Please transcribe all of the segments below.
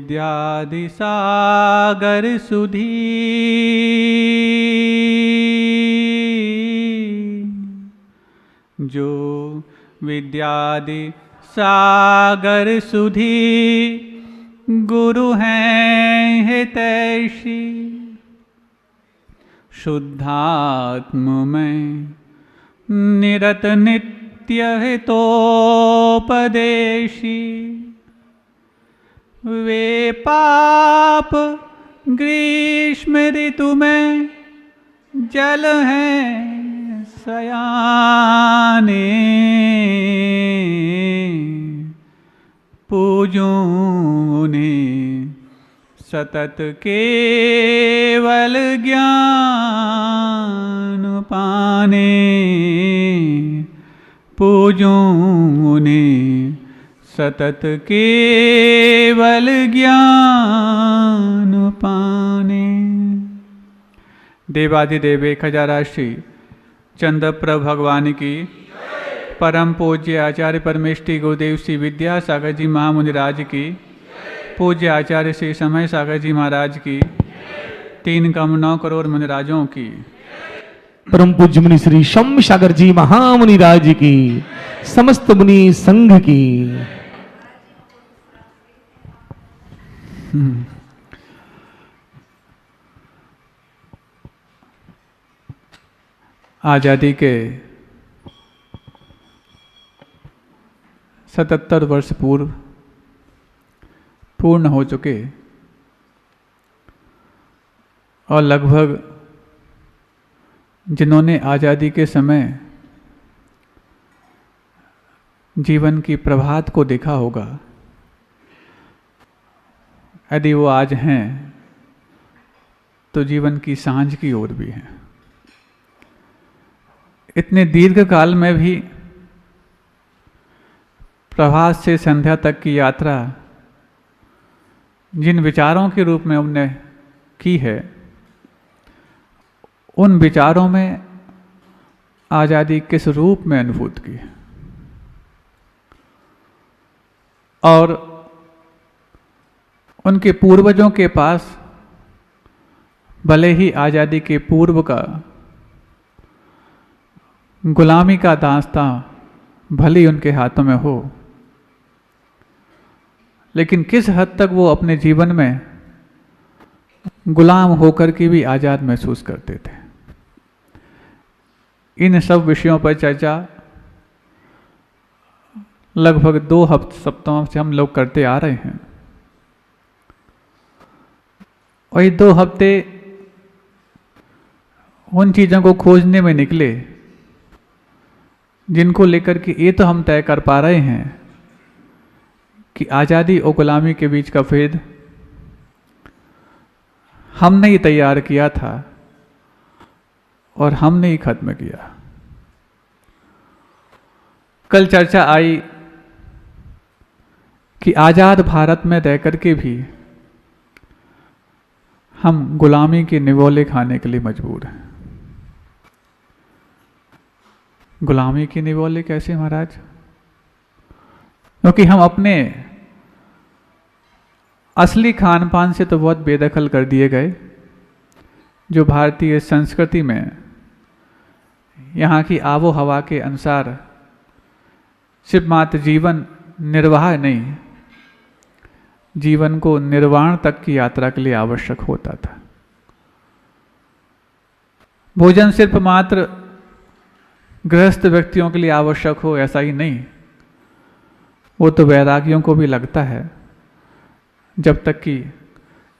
विद्यादि सागर सुधी, जो विद्यादि सागर सुधी गुरु हैं हितैषी, शुद्धात्म में निरत नित्य हितोपदेशी, वे पाप ग्रीष्म ऋतु में जल हैं सयाने, पूजूं उन्हें सतत केवल ज्ञान पाने, पूजूं उन्हें सतत केवल ज्ञान पाने। देवाधिदेव 1000 श्री चंद्रप्रभ भगवान की, परम पूज्य आचार्य परमेष्टि गुरुदेव श्री विद्यासागर जी महामुनिराज की, पूज्य आचार्य श्री समय सागर जी महाराज की, 3,9 करोड़ मुनिराजों की, परम पूज्य मुनि श्री शम सागर जी महामुनिराज की, समस्त मुनि संघ की। आज़ादी के 77 वर्ष पूर्व पूर्ण हो चुके और लगभग जिन्होंने आज़ादी के समय जीवन की प्रभात को देखा होगा, यदि वो आज हैं तो जीवन की सांझ की ओर भी हैं। इतने दीर्घ काल में भी प्रभात से संध्या तक की यात्रा जिन विचारों के रूप में उन्होंने की है, उन विचारों में आज़ादी किस रूप में अनुभूत की, और उनके पूर्वजों के पास भले ही आज़ादी के पूर्व का गुलामी का दास्तां भले ही उनके हाथों में हो, लेकिन किस हद तक वो अपने जीवन में गुलाम होकर के भी आज़ाद महसूस करते थे। इन सब विषयों पर चर्चा लगभग 2 सप्ताहों से हम लोग करते आ रहे हैं, और ये 2 हफ्ते उन चीज़ों को खोजने में निकले जिनको लेकर के ये तो हम तय कर पा रहे हैं कि आज़ादी और गुलामी के बीच का भेद हमने ही तैयार किया था और हमने ही खत्म किया। कल चर्चा आई कि आज़ाद भारत में रह कर के भी हम गुलामी के निवोले खाने के लिए मजबूर हैं। गुलामी के निवोले कैसे महाराज? क्योंकि हम अपने असली खान पान से तो बहुत बेदखल कर दिए गए, जो भारतीय संस्कृति में यहाँ की आबो हवा के अनुसार सिर्फ मात्र जीवन निर्वाह नहीं, जीवन को निर्वाण तक की यात्रा के लिए आवश्यक होता था। भोजन सिर्फ मात्र गृहस्थ व्यक्तियों के लिए आवश्यक हो ऐसा ही नहीं, वो तो वैरागियों को भी लगता है, जब तक कि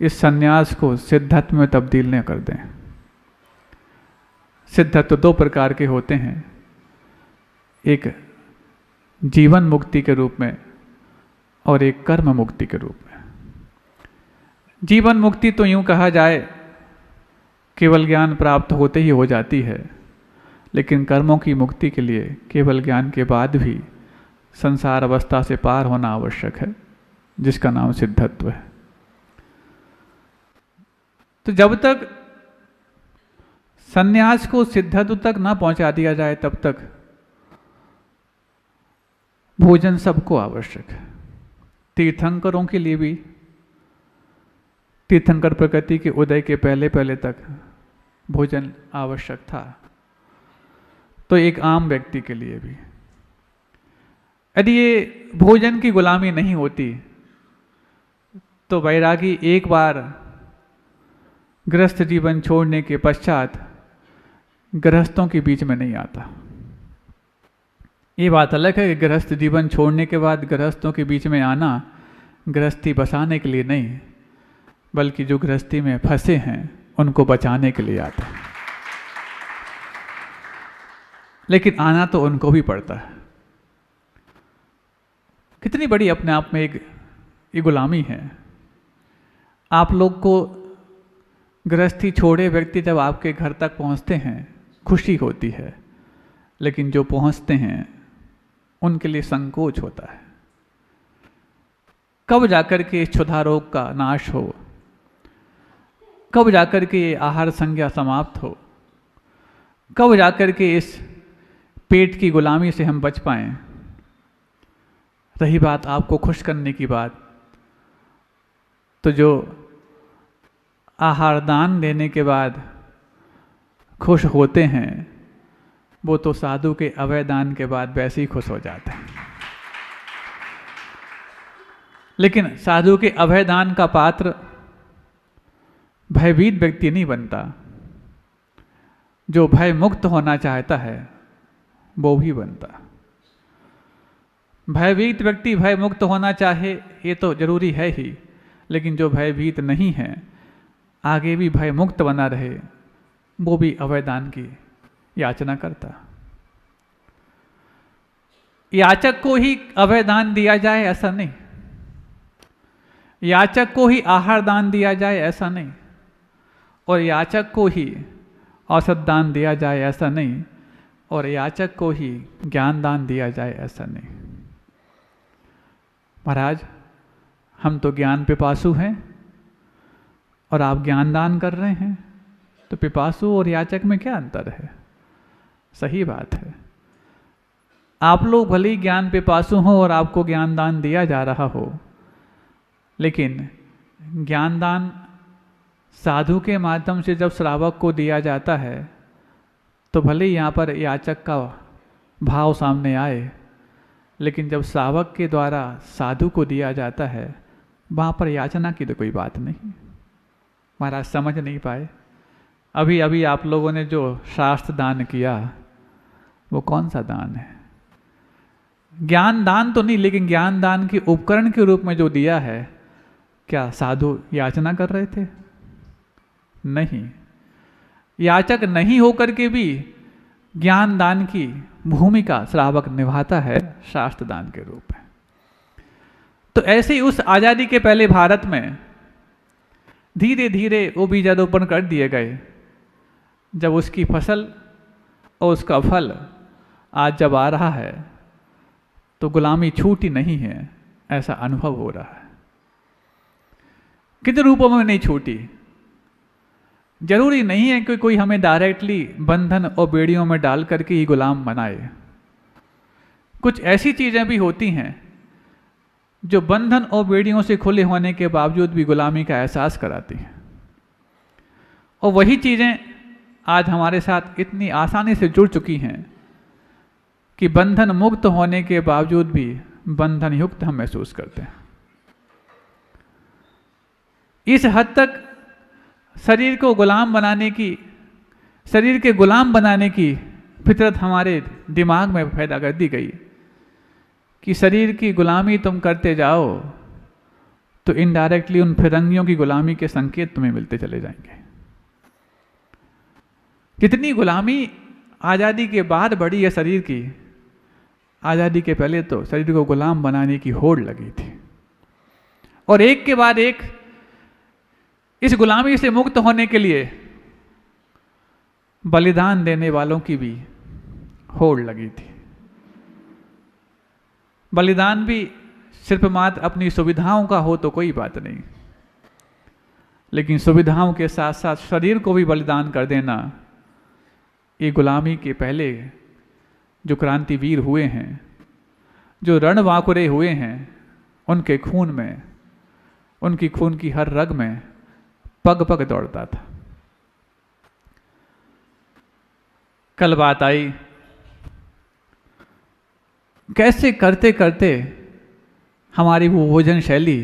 इस सन्यास को सिद्धत्व में तब्दील न कर दें। सिद्धत्व 2 प्रकार के होते हैं, एक जीवन मुक्ति के रूप में और एक कर्म मुक्ति के रूप में। जीवन मुक्ति तो यूं कहा जाए केवल ज्ञान प्राप्त होते ही हो जाती है, लेकिन कर्मों की मुक्ति के लिए केवल ज्ञान के बाद भी संसार अवस्था से पार होना आवश्यक है, जिसका नाम सिद्धत्व है। तो जब तक संन्यास को सिद्धत्व तक ना पहुंचा दिया जाए, तब तक भोजन सबको आवश्यक है। तीर्थंकरों के लिए भी तीर्थंकर प्रकृति के उदय के पहले पहले तक भोजन आवश्यक था, तो एक आम व्यक्ति के लिए भी यदि ये भोजन की गुलामी नहीं होती तो वैरागी एक बार गृहस्थ जीवन छोड़ने के पश्चात गृहस्थों के बीच में नहीं आता। ये बात अलग है कि गृहस्थ जीवन छोड़ने के बाद गृहस्थों के बीच में आना गृहस्थी बसाने के लिए नहीं, बल्कि जो गृहस्थी में फंसे हैं उनको बचाने के लिए आता है। लेकिन आना तो उनको भी पड़ता है। कितनी बड़ी अपने आप में एक ये गुलामी है। आप लोग को गृहस्थी छोड़े व्यक्ति जब आपके घर तक पहुंचते हैं खुशी होती है, लेकिन जो पहुंचते हैं उनके लिए संकोच होता है। कब जाकर के इस क्षुधा रोग का नाश हो, कब जाकर के ये आहार संज्ञा समाप्त हो, कब जाकर के इस पेट की गुलामी से हम बच पाएं। रही बात आपको खुश करने की बात, तो जो आहार दान देने के बाद खुश होते हैं वो तो साधु के अवय दान के बाद वैसे ही खुश हो जाते हैं। लेकिन साधु के अभय दान का पात्र भयभीत व्यक्ति नहीं बनता। जो भय मुक्त होना चाहता है वो भी बनता। भयभीत व्यक्ति भय मुक्त होना चाहे ये तो जरूरी है ही, लेकिन जो भयभीत नहीं है आगे भी भय मुक्त बना रहे वो भी अभय दान की याचना करता। याचक को ही अभय दान दिया जाए ऐसा नहीं, याचक को ही आहार दान दिया जाए ऐसा नहीं, और याचक को ही औषध दान दिया जाए ऐसा नहीं, और याचक को ही ज्ञान दान दिया जाए ऐसा नहीं। महाराज हम तो ज्ञान पिपासु हैं और आप ज्ञान दान कर रहे हैं, तो पिपासु और याचक में क्या अंतर है? सही बात है। आप लोग भले ही ज्ञान पिपासु हो और आपको ज्ञान दान दिया जा रहा हो, लेकिन ज्ञान दान साधु के माध्यम से जब श्रावक को दिया जाता है तो भले ही यहाँ पर याचक का भाव सामने आए, लेकिन जब श्रावक के द्वारा साधु को दिया जाता है वहाँ पर याचना की तो कोई बात नहीं। महाराज समझ नहीं पाए। अभी अभी आप लोगों ने जो शास्त्र दान किया वो कौन सा दान है? ज्ञान दान तो नहीं, लेकिन ज्ञान दान के उपकरण के रूप में जो दिया है, क्या साधु याचना कर रहे थे? नहीं। याचक नहीं होकर के भी ज्ञान दान की भूमिका श्रावक निभाता है शास्त्र दान के रूप में। तो ऐसे ही उस आजादी के पहले भारत में धीरे धीरे वो बीजारोपण कर दिए गए। जब उसकी फसल और उसका फल आज जब आ रहा है तो गुलामी छूटी नहीं है, ऐसा अनुभव हो रहा है। कितने रूपों में नहीं छूटी। जरूरी नहीं है कि कोई हमें डायरेक्टली बंधन और बेड़ियों में डाल करके ही गुलाम बनाए। कुछ ऐसी चीजें भी होती हैं जो बंधन और बेड़ियों से खुले होने के बावजूद भी गुलामी का एहसास कराती हैं, और वही चीजें आज हमारे साथ इतनी आसानी से जुड़ चुकी हैं कि बंधन मुक्त होने के बावजूद भी बंधन युक्त हम महसूस करते हैं। इस हद तक शरीर को गुलाम बनाने की, शरीर के गुलाम बनाने की फितरत हमारे दिमाग में पैदा कर दी गई कि शरीर की गुलामी तुम करते जाओ तो इनडायरेक्टली उन फिरंगियों की गुलामी के संकेत तुम्हें मिलते चले जाएंगे। कितनी गुलामी आज़ादी के बाद बढ़ी है शरीर की। आज़ादी के पहले तो शरीर को गुलाम बनाने की होड़ लगी थी, और एक के बाद एक इस गुलामी से मुक्त होने के लिए बलिदान देने वालों की भी होड़ लगी थी। बलिदान भी सिर्फ मात्र अपनी सुविधाओं का हो तो कोई बात नहीं, लेकिन सुविधाओं के साथ साथ शरीर को भी बलिदान कर देना, ये गुलामी के पहले जो क्रांतिवीर हुए हैं, जो रणबांकुरे हुए हैं, उनके खून में, उनकी खून की हर रग में पग पग दौड़ता था। कल बात आई, कैसे करते करते हमारी वो भोजन शैली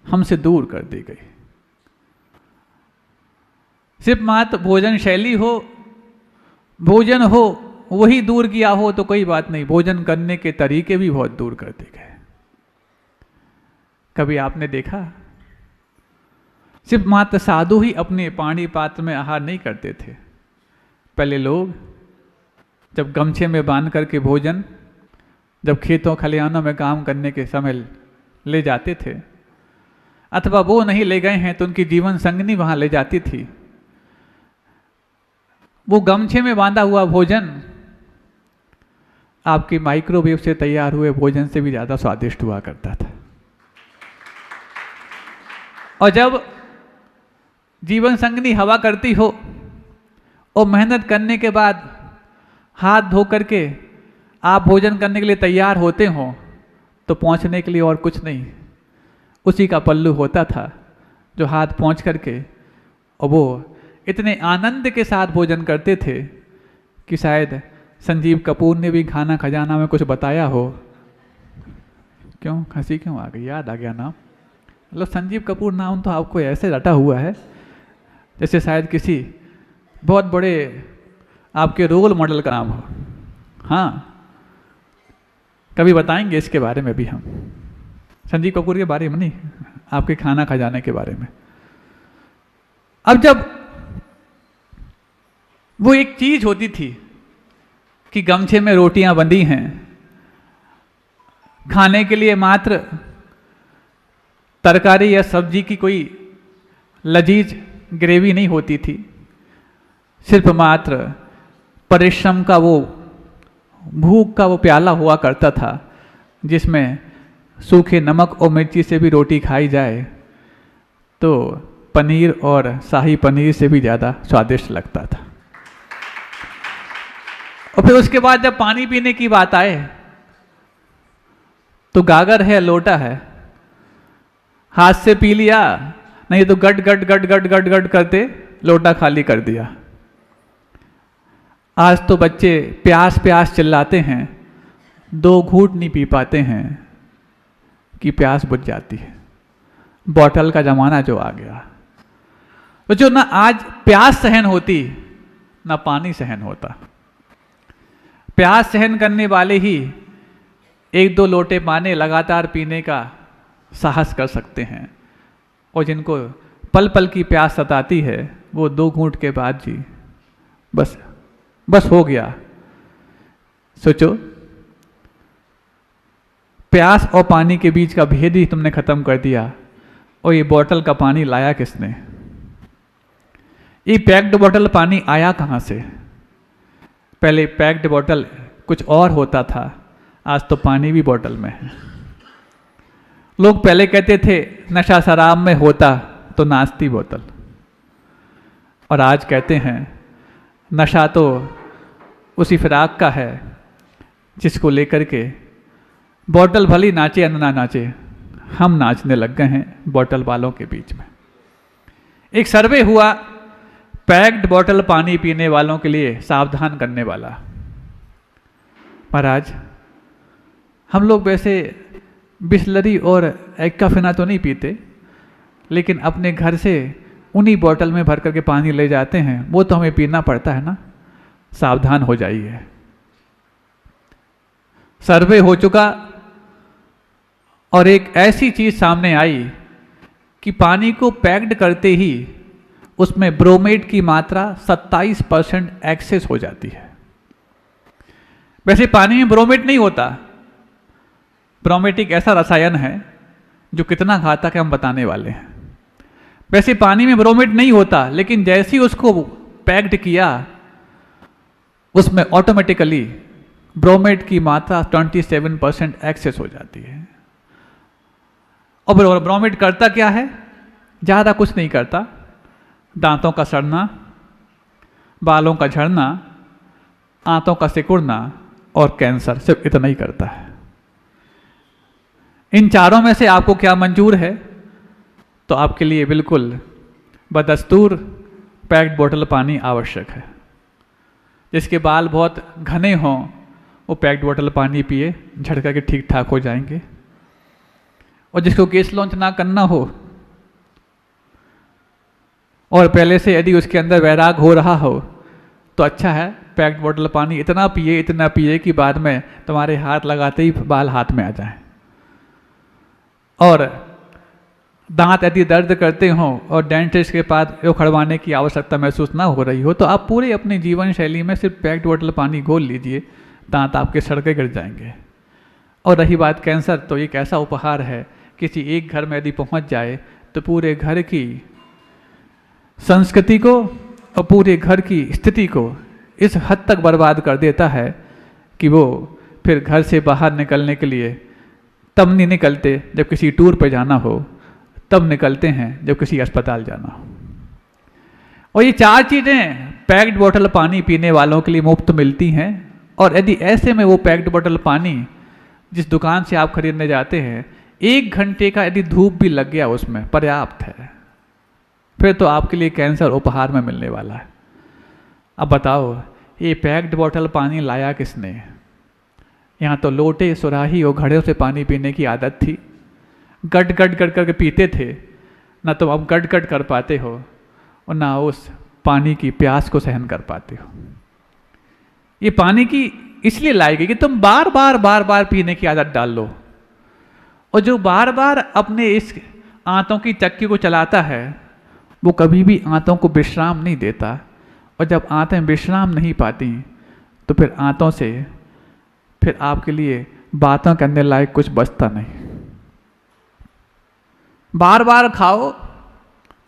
हमसे दूर कर दी गई। सिर्फ मात्र भोजन शैली हो, भोजन हो, वही दूर किया हो तो कोई बात नहीं, भोजन करने के तरीके भी बहुत दूर कर दिए गए। कभी आपने देखा, सिर्फ मात्र साधु ही अपने पानी पात्र में आहार नहीं करते थे। पहले लोग जब गमछे में बांध करके भोजन, जब खेतों खलिहानों में काम करने के समय ले जाते थे, अथवा वो नहीं ले गए हैं तो उनकी जीवन संगनी वहां ले जाती थी, वो गमछे में बांधा हुआ भोजन आपके माइक्रोवेव से तैयार हुए भोजन से भी ज्यादा स्वादिष्ट हुआ करता था। और जब जीवन संगनी हवा करती हो और मेहनत करने के बाद हाथ धो करके आप भोजन करने के लिए तैयार होते हो तो पहुंचने के लिए और कुछ नहीं, उसी का पल्लू होता था जो हाथ पहुंच करके, और वो इतने आनंद के साथ भोजन करते थे कि शायद संजीव कपूर ने भी खाना खजाना में कुछ बताया हो। क्यों हंसी क्यों आ गई? याद आ गया नाम। मतलब संजीव कपूर नाम तो आपको ऐसे रटा हुआ है जैसे शायद किसी बहुत बड़े आपके रोल मॉडल का नाम हो। हाँ, कभी बताएंगे इसके बारे में भी हम, संजीव कपूर के बारे में नहीं, आपके खाना खजाने के बारे में। अब जब वो एक चीज होती थी कि गमछे में रोटियां बंधी हैं, खाने के लिए मात्र तरकारी या सब्जी की कोई लजीज ग्रेवी नहीं होती थी, सिर्फ मात्र परिश्रम का वो भूख का वो प्याला हुआ करता था जिसमें सूखे नमक और मिर्ची से भी रोटी खाई जाए तो पनीर और शाही पनीर से भी ज़्यादा स्वादिष्ट लगता था। और फिर उसके बाद जब पानी पीने की बात आए तो गागर है, लोटा है, हाथ से पी लिया, नहीं तो गट गट गट गट गट गट करते लोटा खाली कर दिया। आज तो बच्चे प्यास प्यास चिल्लाते हैं, 2 घूंट नहीं पी पाते हैं कि प्यास बुझ जाती है। बॉटल का जमाना जो आ गया, तो जो ना आज प्यास सहन होती ना पानी सहन होता। प्यास सहन करने वाले ही 1-2 लोटे पानी लगातार पीने का साहस कर सकते हैं, और जिनको पल पल की प्यास सताती है वो 2 घूंट के बाद जी बस हो गया। सोचो, प्यास और पानी के बीच का भेद ही तुमने खत्म कर दिया। और ये बोतल का पानी लाया किसने? ये पैक्ड बोतल पानी आया कहाँ से? पहले पैक्ड बोतल कुछ और होता था, आज तो पानी भी बोतल में है। लोग पहले कहते थे नशा शराब में होता तो नाचती बोतल, और आज कहते हैं नशा तो उसी फिराक का है जिसको लेकर के बोतल भली नाचे या ना नाचे, हम नाचने लग गए हैं बोतल वालों के बीच में। एक सर्वे हुआ पैक्ड बोतल पानी पीने वालों के लिए सावधान करने वाला। महाराज, हम लोग वैसे बिस्लरी और एक्काफिना तो नहीं पीते, लेकिन अपने घर से उन्हीं बोतल में भर करके पानी ले जाते हैं, वो तो हमें पीना पड़ता है ना, सावधान हो जाइए। सर्वे हो चुका और एक ऐसी चीज सामने आई कि पानी को पैक्ड करते ही उसमें ब्रोमेट की मात्रा 27% एक्सेस हो जाती है। वैसे पानी में ब्रोमेट नहीं होता। ब्रोमेट एक ऐसा रसायन है जो कितना घातक है हम बताने वाले हैं। वैसे पानी में ब्रोमेट नहीं होता, लेकिन जैसे ही उसको पैक्ड किया उसमें ऑटोमेटिकली ब्रोमेट की मात्रा 27% एक्सेस हो जाती है। और ब्रोमेट करता क्या है? ज़्यादा कुछ नहीं करता। दांतों का सड़ना, बालों का झड़ना, आंतों का सिकुड़ना और कैंसर, सिर्फ इतना ही करता है। इन चारों में से आपको क्या मंजूर है? तो आपके लिए बिल्कुल बदस्तूर पैक्ड बोतल पानी आवश्यक है। जिसके बाल बहुत घने हों वो पैक्ड बोतल पानी पिए, झड़का के ठीक ठाक हो जाएंगे। और जिसको केस लॉन्च ना करना हो और पहले से यदि उसके अंदर वैराग हो रहा हो तो अच्छा है, पैक्ड बोतल पानी इतना पिए कि बाद में तुम्हारे हाथ लगाते ही बाल हाथ में आ जाए। और दांत यदि दर्द करते हो और डेंटिस्ट के पास उखड़वाने की आवश्यकता महसूस ना हो रही हो तो आप पूरे अपनी जीवन शैली में सिर्फ पैक्ड बोतल पानी घोल लीजिए, दांत आपके सड़के गिर जाएंगे। और रही बात कैंसर, तो एक ऐसा उपहार है, किसी एक घर में यदि पहुंच जाए तो पूरे घर की संस्कृति को और पूरे घर की स्थिति को इस हद तक बर्बाद कर देता है कि वो फिर घर से बाहर निकलने के लिए तब नहीं निकलते जब किसी टूर पे जाना हो, तब निकलते हैं जब किसी अस्पताल जाना हो। और ये 4 चीज़ें पैक्ड बोतल पानी पीने वालों के लिए मुफ्त मिलती हैं। और यदि ऐसे में वो पैक्ड बोतल पानी जिस दुकान से आप खरीदने जाते हैं 1 घंटे का यदि धूप भी लग गया उसमें पर्याप्त है, फिर तो आपके लिए कैंसर उपहार में मिलने वाला है। अब बताओ ये पैक्ड बोतल पानी लाया किसने? यहाँ तो लोटे सुराही और घड़ों से पानी पीने की आदत थी, गट गट गट करके पीते थे। ना तो अब गट गट कर पाते हो और ना उस पानी की प्यास को सहन कर पाते हो। ये पानी की इसलिए लाई गई कि तुम बार बार पीने की आदत डाल लो। और जो बार बार अपने इस आंतों की चक्की को चलाता है वो कभी भी आंतों को विश्राम नहीं देता। और जब आंतें विश्राम नहीं पाती तो फिर आंतों से फिर आपके लिए बातों करने लायक कुछ बचता नहीं। बार बार खाओ,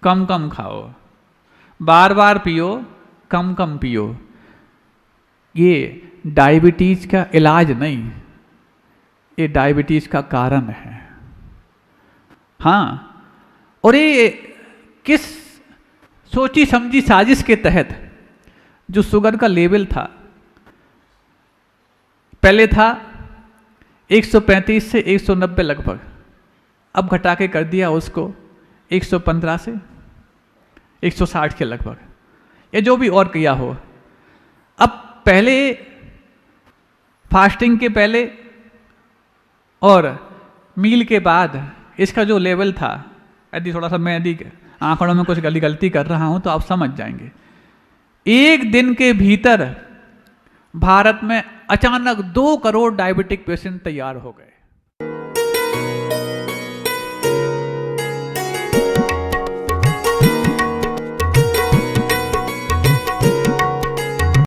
कम कम खाओ, बार बार पियो, कम कम पियो। ये डायबिटीज का इलाज नहीं, ये डायबिटीज का कारण है। हाँ, और ये किस सोची समझी साजिश के तहत जो शुगर का लेवल था, पहले था 135 से 190 लगभग, अब घटा के कर दिया उसको 115 से 160 के लगभग, ये जो भी और किया हो। अब पहले फास्टिंग के पहले और मील के बाद इसका जो लेवल था, यदि थोड़ा सा मैं यदि आंकड़ों में कुछ गलती कर रहा हूं तो आप समझ जाएंगे। 1 दिन के भीतर भारत में अचानक 2 करोड़ डायबिटिक पेशेंट तैयार हो गए।